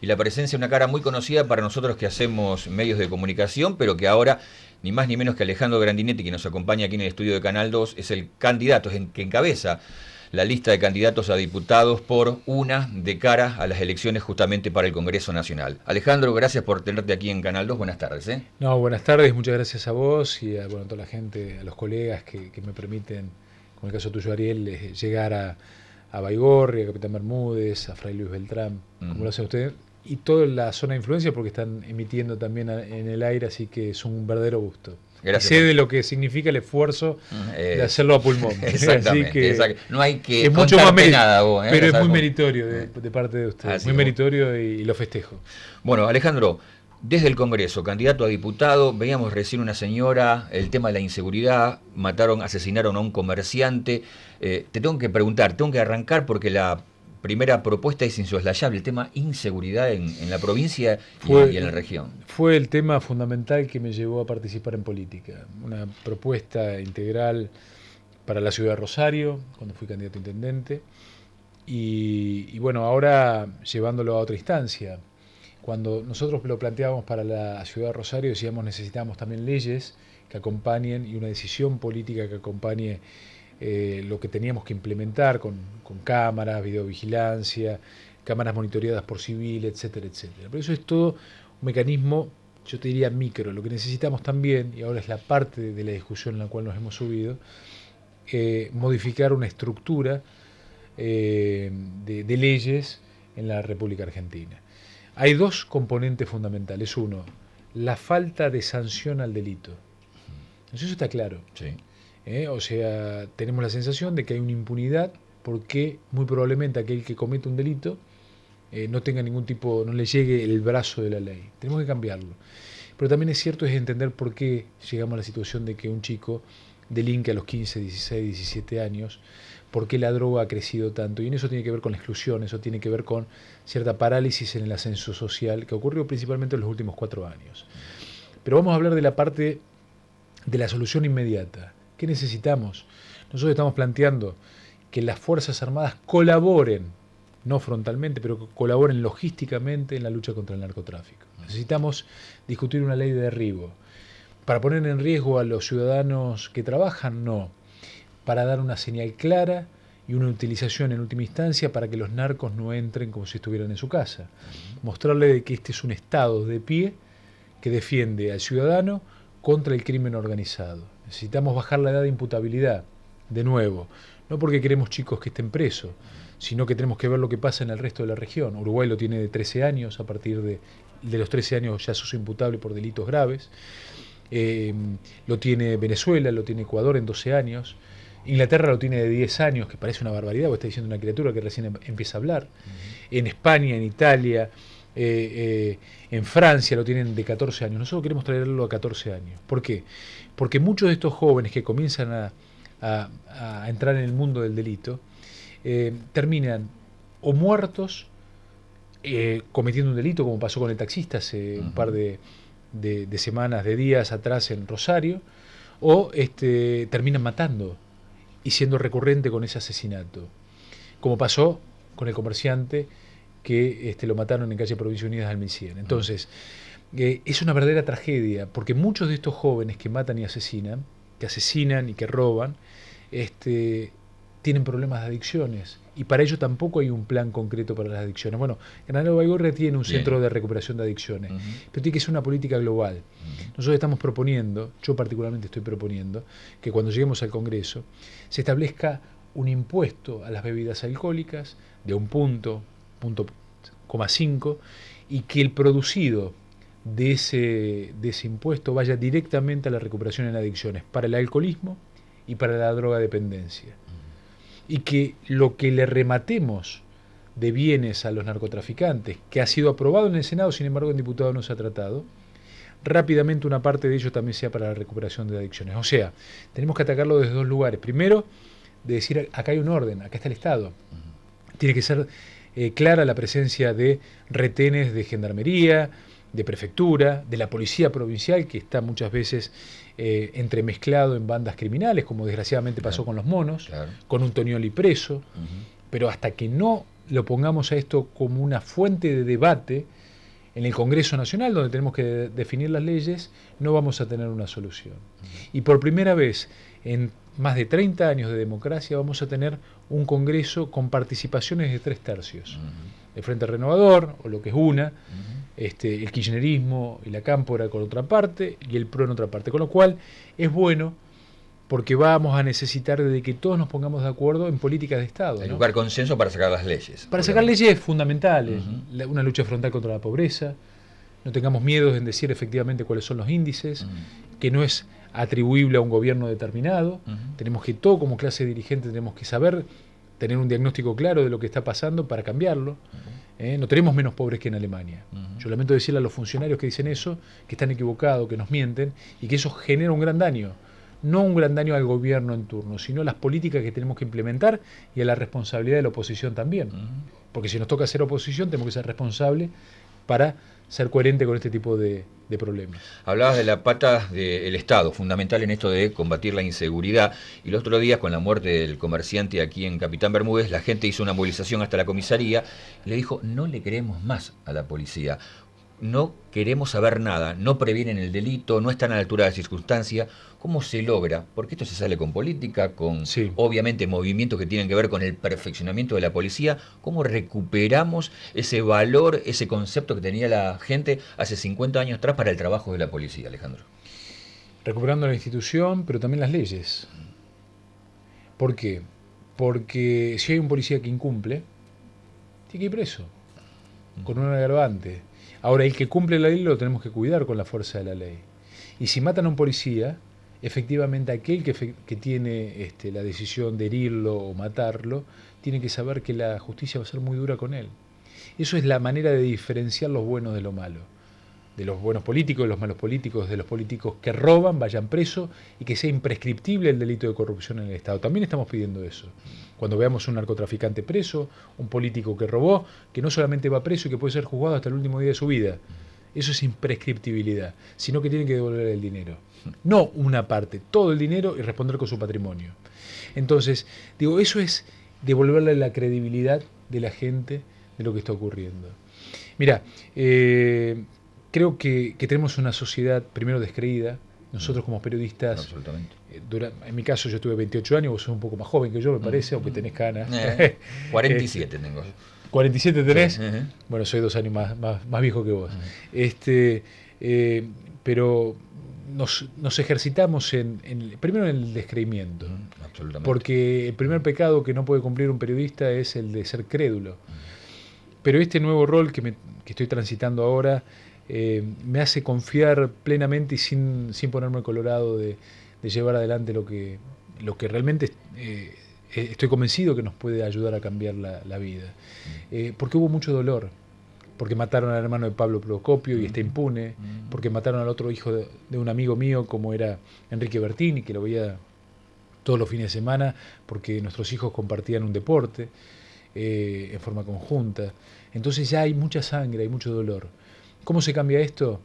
y la presencia de una cara muy conocida para nosotros que hacemos medios de comunicación, pero que ahora, ni más ni menos que Alejandro Grandinetti, que nos acompaña aquí en el estudio de Canal 2, es el candidato, que encabeza la lista de candidatos a diputados por UNA de cara a las elecciones justamente para el Congreso Nacional. Alejandro, gracias por tenerte aquí en Canal 2. Buenas tardes. No, buenas tardes, muchas gracias a vos y a toda la gente, a los colegas que me permiten, como el caso tuyo, Ariel, llegar a Baigorria, a Capitán Bermúdez, a Fray Luis Beltrán, como lo hacen ustedes, y toda la zona de influencia porque están emitiendo también en el aire, así que es un verdadero gusto. Gracias. Sé de lo que significa el esfuerzo de hacerlo a pulmón. Exactamente, así que no hay que es mucho más nada vos, pero es muy meritorio de parte de ustedes, muy meritorio y lo festejo. Bueno, Alejandro, desde el Congreso, candidato a diputado, veíamos recién una señora, el tema de la inseguridad, asesinaron a un comerciante. Te tengo que preguntar, tengo que arrancar porque la primera propuesta es insoslayable, el tema inseguridad en la provincia y en la región. Fue el tema fundamental que me llevó a participar en política. Una propuesta integral para la ciudad de Rosario, cuando fui candidato a intendente, y bueno, ahora llevándolo a otra instancia. Cuando nosotros lo planteábamos para la ciudad de Rosario, decíamos necesitamos también leyes que acompañen y una decisión política que acompañe lo que teníamos que implementar con cámaras, videovigilancia, cámaras monitoreadas por civil, etcétera, etcétera. Pero eso es todo un mecanismo, yo te diría micro. Lo que necesitamos también, y ahora es la parte de la discusión en la cual nos hemos subido, modificar una estructura de leyes en la República Argentina. Hay dos componentes fundamentales. Uno, la falta de sanción al delito. Eso está claro. Sí. O sea, tenemos la sensación de que hay una impunidad porque muy probablemente aquel que comete un delito no tenga ningún tipo, no le llegue el brazo de la ley. Tenemos que cambiarlo. Pero también es cierto es entender por qué llegamos a la situación de que un chico delinque a los 15, 16, 17 años, por qué la droga ha crecido tanto. Y en eso tiene que ver con la exclusión, eso tiene que ver con cierta parálisis en el ascenso social que ocurrió principalmente en los últimos 4 años. Pero vamos a hablar de la parte de la solución inmediata. ¿Qué necesitamos? Nosotros estamos planteando que las Fuerzas Armadas colaboren, no frontalmente, pero que colaboren logísticamente en la lucha contra el narcotráfico. Necesitamos discutir una ley de derribo. ¿Para poner en riesgo a los ciudadanos que trabajan? No. Para dar una señal clara y una utilización en última instancia para que los narcos no entren como si estuvieran en su casa. Mostrarle de que este es un Estado de pie que defiende al ciudadano contra el crimen organizado. Necesitamos bajar la edad de imputabilidad, de nuevo, no porque queremos chicos que estén presos, sino que tenemos que ver lo que pasa en el resto de la región. Uruguay lo tiene de 13 años, a partir de los 13 años ya sos imputable por delitos graves. Lo tiene Venezuela, lo tiene Ecuador en 12 años. Inglaterra lo tiene de 10 años, que parece una barbaridad, porque está diciendo una criatura que recién empieza a hablar. En España, en Italia, en Francia lo tienen de 14 años. Nosotros queremos traerlo a 14 años. ¿Por qué? Porque muchos de estos jóvenes que comienzan a entrar en el mundo del delito terminan o muertos cometiendo un delito, como pasó con el taxista hace un par de semanas, de días atrás en Rosario, o terminan matando y siendo recurrente con ese asesinato, como pasó con el comerciante que lo mataron en calle Provincia Unidas al 1100. Entonces, es una verdadera tragedia, porque muchos de estos jóvenes que matan y asesinan, y que roban, tienen problemas de adicciones, y para ello tampoco hay un plan concreto para las adicciones. Bueno, Granadero Baigorria tiene un centro de recuperación de adicciones, pero tiene que ser una política global. Nosotros estamos proponiendo, yo particularmente estoy proponiendo, que cuando lleguemos al Congreso se establezca un impuesto a las bebidas alcohólicas de un punto 5, y que el producido de ese impuesto vaya directamente a la recuperación en adicciones, para el alcoholismo y para la drogadependencia. Y que lo que le rematemos de bienes a los narcotraficantes, que ha sido aprobado en el Senado, sin embargo en diputado no se ha tratado, rápidamente una parte de ello también sea para la recuperación de adicciones. O sea, tenemos que atacarlo desde dos lugares. Primero, de decir, acá hay un orden, acá está el Estado. Tiene que ser clara la presencia de retenes de gendarmería, de prefectura, de la policía provincial, que está muchas veces entremezclado en bandas criminales, como desgraciadamente pasó con los monos, con un Tonioli preso, pero hasta que no lo pongamos a esto como una fuente de debate en el Congreso Nacional, donde tenemos que definir las leyes, no vamos a tener una solución. Y por primera vez en más de 30 años de democracia vamos a tener un Congreso con participaciones de 3/3. El Frente Renovador, o lo que es UNA, el kirchnerismo y la Cámpora con otra parte, y el PRO en otra parte. Con lo cual es bueno, porque vamos a necesitar de que todos nos pongamos de acuerdo en políticas de Estado. Hay ¿no? buscar consenso para sacar las leyes. Para sacar leyes fundamentales, una lucha frontal contra la pobreza, no tengamos miedo en decir efectivamente cuáles son los índices, que no es atribuible a un gobierno determinado, tenemos que todo como clase dirigente tenemos que saber, tener un diagnóstico claro de lo que está pasando para cambiarlo. No tenemos menos pobres que en Alemania. Yo lamento decirle a los funcionarios que dicen eso, que están equivocados, que nos mienten, y que eso genera un gran daño. No un gran daño al gobierno en turno, sino a las políticas que tenemos que implementar y a la responsabilidad de la oposición también. Porque si nos toca ser oposición, tenemos que ser responsables para ser coherente con este tipo de problemas. Hablabas de la pata del Estado, fundamental en esto de combatir la inseguridad. Y los otros días, con la muerte del comerciante aquí en Capitán Bermúdez, la gente hizo una movilización hasta la comisaría y le dijo: no le creemos más a la policía. No queremos saber nada, no previenen el delito, no están a la altura de la circunstancia. ¿Cómo se logra? Porque esto se sale con política, con obviamente movimientos que tienen que ver con el perfeccionamiento de la policía. ¿Cómo recuperamos ese valor, ese concepto que tenía la gente hace 50 años atrás para el trabajo de la policía, Alejandro? Recuperando la institución, pero también las leyes. ¿Por qué? Porque si hay un policía que incumple, tiene que ir preso, con un agravante. Ahora, el que cumple la ley lo tenemos que cuidar con la fuerza de la ley. Y si matan a un policía, efectivamente aquel que tiene la decisión de herirlo o matarlo, tiene que saber que la justicia va a ser muy dura con él. Eso es la manera de diferenciar los buenos de lo malo. De los buenos políticos, de los malos políticos, de los políticos que roban, vayan presos y que sea imprescriptible el delito de corrupción en el Estado. También estamos pidiendo eso. Cuando veamos un narcotraficante preso, un político que robó, que no solamente va preso y que puede ser juzgado hasta el último día de su vida. Eso es imprescriptibilidad, sino que tienen que devolver el dinero. No una parte, todo el dinero y responder con su patrimonio. Entonces, digo, eso es devolverle la credibilidad de la gente de lo que está ocurriendo. Mira, creo que tenemos una sociedad primero descreída. Nosotros como periodistas, en mi caso yo tuve 28 años, vos sos un poco más joven que yo, me parece, aunque tenés canas. 47 tengo. ¿47 tenés? Sí. Bueno, soy 2 años más viejo que vos. Pero nos ejercitamos primero en el descreimiento. Absolutamente. Porque el primer pecado que no puede cumplir un periodista es el de ser crédulo. Pero este nuevo rol que estoy transitando ahora me hace confiar plenamente y sin ponerme colorado de llevar adelante lo que realmente estoy convencido que nos puede ayudar a cambiar la vida. Porque hubo mucho dolor, porque mataron al hermano de Pablo Procopio y está impune, porque mataron al otro hijo de un amigo mío como era Enrique Bertini, que lo veía todos los fines de semana, porque nuestros hijos compartían un deporte en forma conjunta. Entonces ya hay mucha sangre, hay mucho dolor. ¿Cómo se cambia esto?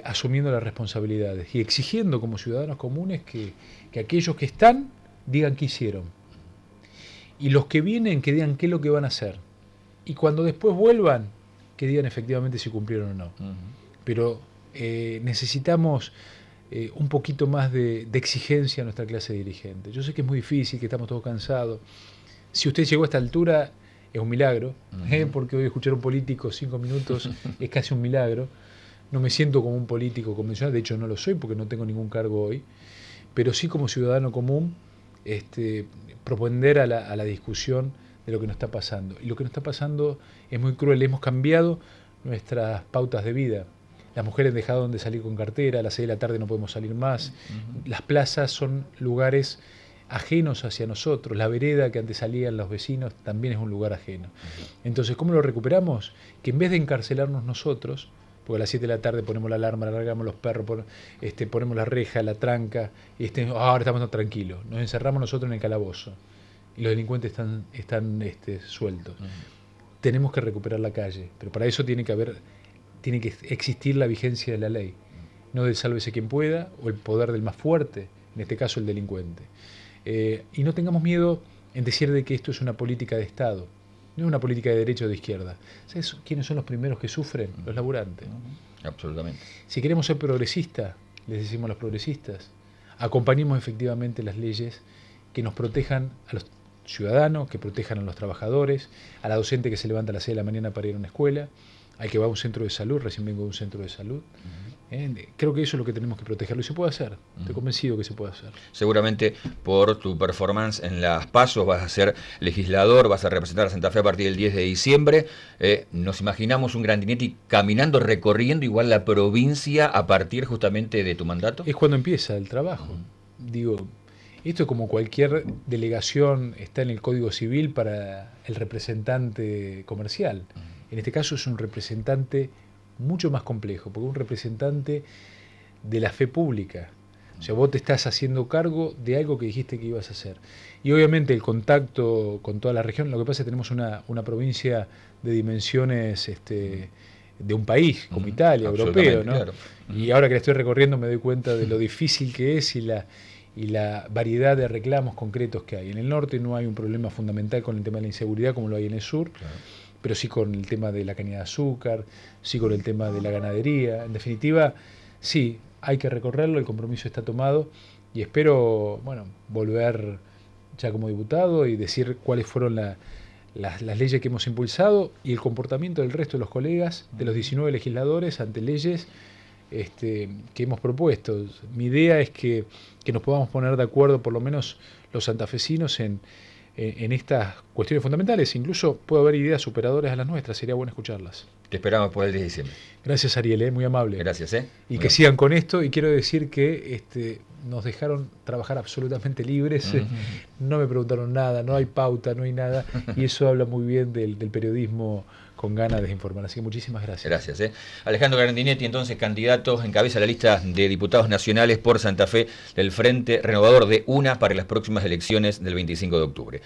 Asumiendo las responsabilidades y exigiendo como ciudadanos comunes que aquellos que están digan qué hicieron. Y los que vienen que digan qué es lo que van a hacer. Y cuando después vuelvan, que digan efectivamente si cumplieron o no. Pero necesitamos un poquito más de exigencia a nuestra clase dirigente. Yo sé que es muy difícil, que estamos todos cansados. Si usted llegó a esta altura, es un milagro, porque hoy escuchar a un político 5 minutos es casi un milagro. No me siento como un político convencional, de hecho no lo soy porque no tengo ningún cargo hoy, pero sí como ciudadano común, propender a la discusión de lo que nos está pasando. Y lo que nos está pasando es muy cruel. Hemos cambiado nuestras pautas de vida. Las mujeres han dejado de salir con cartera, a las 6 de la tarde no podemos salir más. Las plazas son lugares ajenos hacia nosotros. La vereda que antes salían los vecinos también es un lugar ajeno. Entonces, ¿cómo lo recuperamos? Que en vez de encarcelarnos nosotros, porque a las 7 de la tarde ponemos la alarma, largamos los perros, ponemos la reja, la tranca, y ahora estamos tranquilos. Nos encerramos nosotros en el calabozo y los delincuentes están sueltos. Tenemos que recuperar la calle, pero para eso tiene que existir la vigencia de la ley, no del sálvese quien pueda o el poder del más fuerte, en este caso el delincuente. Y no tengamos miedo en decir de que esto es una política de Estado. No es una política de derecha o de izquierda. ¿Sabes quiénes son los primeros que sufren? Los laburantes. Absolutamente. Si queremos ser progresistas, les decimos a los progresistas, acompañemos efectivamente las leyes que nos protejan a los ciudadanos, que protejan a los trabajadores, a la docente que se levanta a las 6 de la mañana para ir a una escuela, al que va a un centro de salud, recién vengo de un centro de salud. Creo que eso es lo que tenemos que protegerlo y se puede hacer. Estoy convencido que se puede hacer. Seguramente por tu performance en las PASO vas a ser legislador, vas a representar a Santa Fe a partir del 10 de diciembre. Nos imaginamos un Grandinetti caminando, recorriendo igual la provincia a partir justamente de tu mandato. Es cuando empieza el trabajo. Digo, esto, como cualquier delegación, está en el Código Civil para el representante comercial. En este caso es un representante mucho más complejo, porque es un representante de la fe pública. O sea, vos te estás haciendo cargo de algo que dijiste que ibas a hacer. Y obviamente el contacto con toda la región, lo que pasa es que tenemos una provincia de dimensiones de un país como Italia, europeo, ¿no? Claro. Y ahora que la estoy recorriendo me doy cuenta de lo difícil que es y la variedad de reclamos concretos que hay. En el norte no hay un problema fundamental con el tema de la inseguridad como lo hay en el sur. Claro. Pero sí con el tema de la caña de azúcar, sí con el tema de la ganadería. En definitiva, sí, hay que recorrerlo, el compromiso está tomado y espero, volver ya como diputado y decir cuáles fueron las leyes que hemos impulsado y el comportamiento del resto de los colegas, de los 19 legisladores, ante leyes que hemos propuesto. Mi idea es que nos podamos poner de acuerdo, por lo menos los santafesinos, en estas cuestiones fundamentales. Incluso puede haber ideas superadoras a las nuestras, sería bueno escucharlas. Te esperamos por el 10 de diciembre. Gracias, Ariel, muy amable. Gracias. Y que sigan con esto, y quiero decir que nos dejaron trabajar absolutamente libres, no me preguntaron nada, no hay pauta, no hay nada, y eso habla muy bien del periodismo con ganas de informar. Así que muchísimas gracias. Gracias. Alejandro Grandinetti, entonces candidato, encabeza la lista de diputados nacionales por Santa Fe del Frente Renovador de UNA para las próximas elecciones del 25 de octubre.